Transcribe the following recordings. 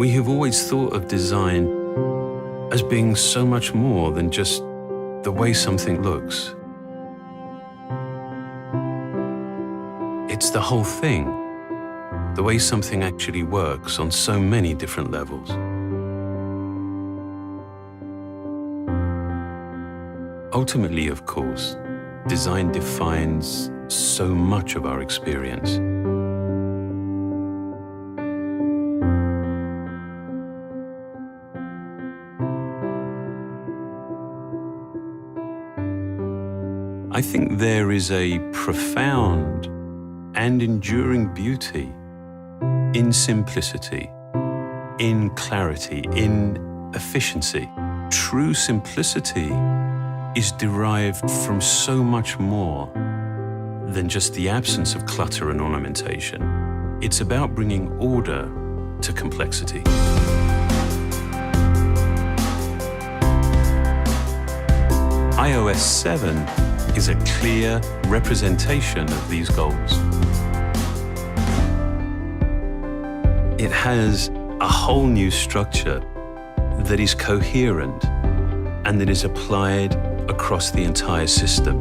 We have always thought of design as being so much more than just the way something looks. It's the whole thing, the way something actually works on so many different levels. Ultimately, of course, design defines so much of our experience. I think there is a profound and enduring beauty in simplicity, in clarity, in efficiency. True simplicity is derived from so much more than just the absence of clutter and ornamentation. It's about bringing order to complexity. iOS 7 is a clear representation of these goals. It has a whole new structure that is coherent and that is applied across the entire system.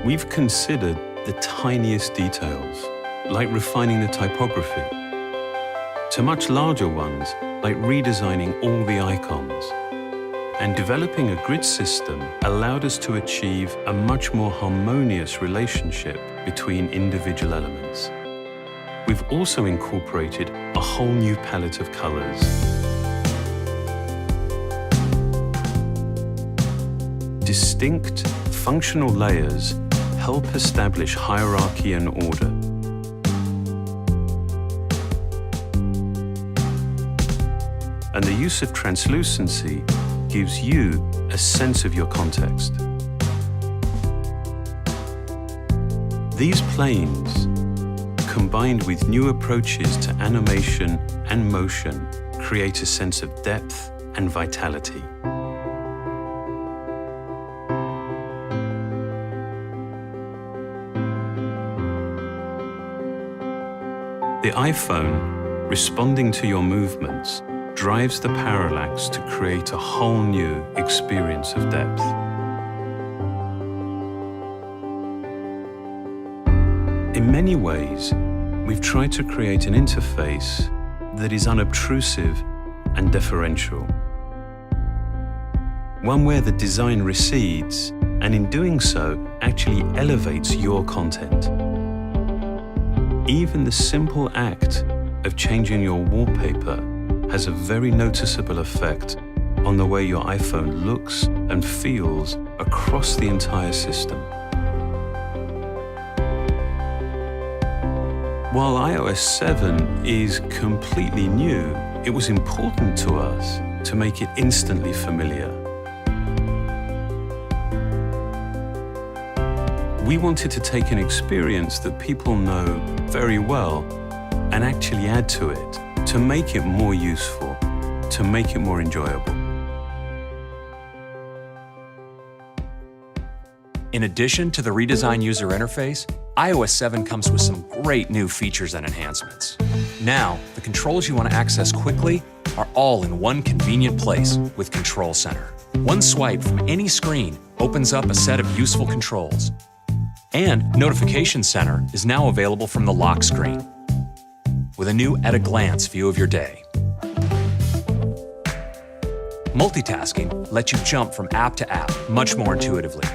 We've considered the tiniest details, like refining the typography, to much larger ones, like redesigning all the icons. And developing a grid system allowed us to achieve a much more harmonious relationship between individual elements. We've also incorporated a whole new palette of colors. Distinct, functional layers help establish hierarchy and order. And the use of translucency gives you a sense of your context. These planes, combined with new approaches to animation and motion, create a sense of depth and vitality. The iPhone, responding to your movements, drives the parallax to create a whole new experience of depth. In many ways, we've tried to create an interface that is unobtrusive and deferential. One where the design recedes, and in doing so, actually elevates your content. Even the simple act of changing your wallpaper has a very noticeable effect on the way your iPhone looks and feels across the entire system. While iOS 7 is completely new, it was important to us to make it instantly familiar. We wanted to take an experience that people know very well and actually add to it, to make it more useful, to make it more enjoyable. In addition to the redesigned user interface, iOS 7 comes with some great new features and enhancements. Now, the controls you want to access quickly are all in one convenient place with Control Center. One swipe from any screen opens up a set of useful controls. And Notification Center is now available from the lock screen, with a new at-a-glance view of your day. Multitasking lets you jump from app to app much more intuitively.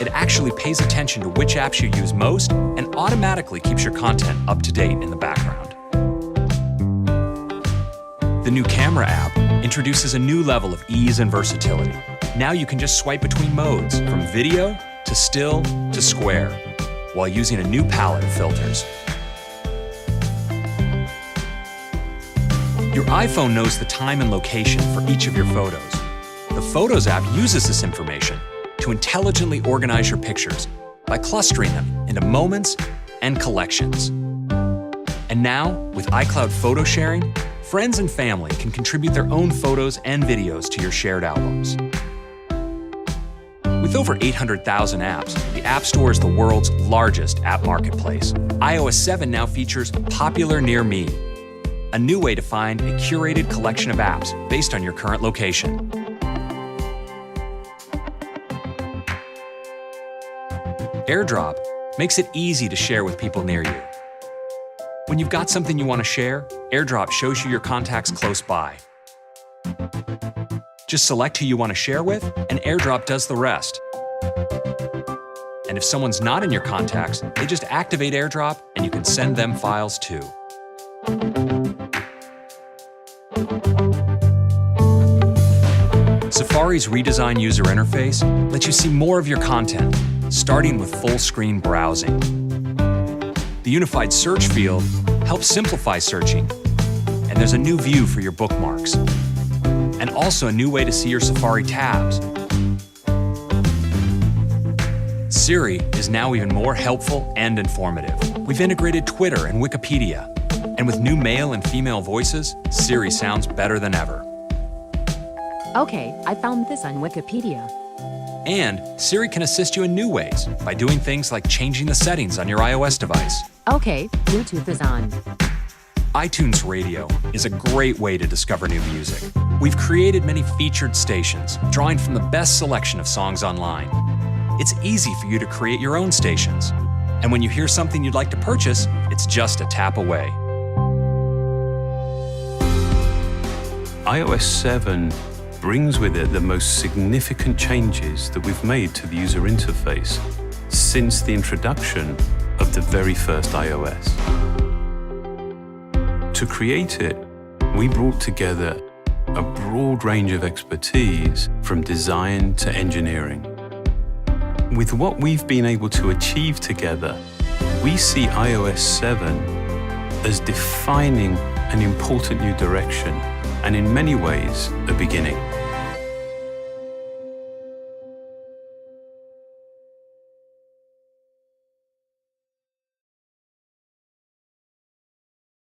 It actually pays attention to which apps you use most and automatically keeps your content up to date in the background. The new Camera app introduces a new level of ease and versatility. Now you can just swipe between modes, from video to still to square, while using a new palette of filters. Your iPhone knows the time and location for each of your photos. The Photos app uses this information to intelligently organize your pictures by clustering them into moments and collections. And now, with iCloud photo sharing, Friends and family can contribute their own photos and videos to your shared albums. With over 800,000 apps, the App Store is the world's largest app marketplace. iOS 7 now features Popular Near Me, a new way to find a curated collection of apps based on your current location. AirDrop makes it easy to share with people near you. When you've got something you want to share, AirDrop shows you your contacts close by. Just select who you want to share with, and AirDrop does the rest. And if someone's not in your contacts, they just activate AirDrop and you can send them files too. Safari's redesigned user interface lets you see more of your content, starting with full-screen browsing. The unified search field helps simplify searching, and there's a new view for your bookmarks, and also a new way to see your Safari tabs. Siri is now even more helpful and informative. We've integrated Twitter and Wikipedia, and with new male and female voices, Siri sounds better than ever. Okay, I found this on Wikipedia. And Siri can assist you in new ways by doing things like changing the settings on your iOS device. Okay, Bluetooth is on. iTunes Radio is a great way to discover new music. We've created many featured stations, drawing from the best selection of songs online. It's easy for you to create your own stations. And when you hear something you'd like to purchase, it's just a tap away. iOS 7 brings with it the most significant changes that we've made to the user interface since the introduction of the very first iOS. To create it, we brought together a broad range of expertise from design to engineering. With what we've been able to achieve together, we see iOS 7 as defining an important new direction and in many ways a beginning.